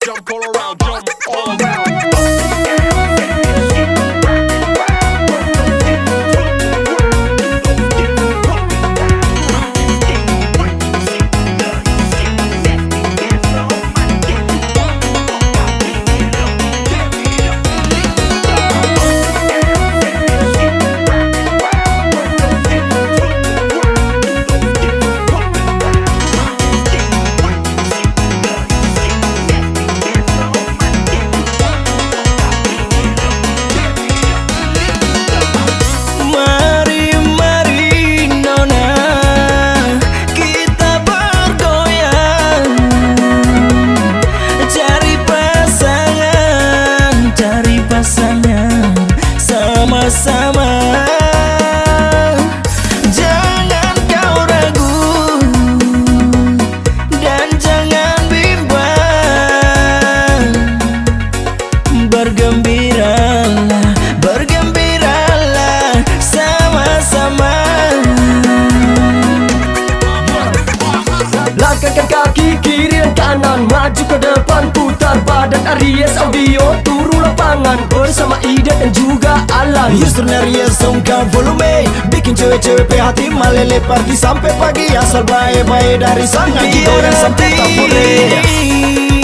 jump all around, jump all around. Sama, jangan kau ragu dan jangan bimbang. Bergembiralah, bergembiralah sama-sama. Langkahkan kaki kiri dan kanan, maju ke depan, putar badan. Aries Audio turun lapangan bersama Ida dan juga Alan. Houston Aries ungkap volume, bikin cewek-cewek hati meleleh party sampai pagi. Asal baik-baik dari sana, kita orang sampai tak boleh.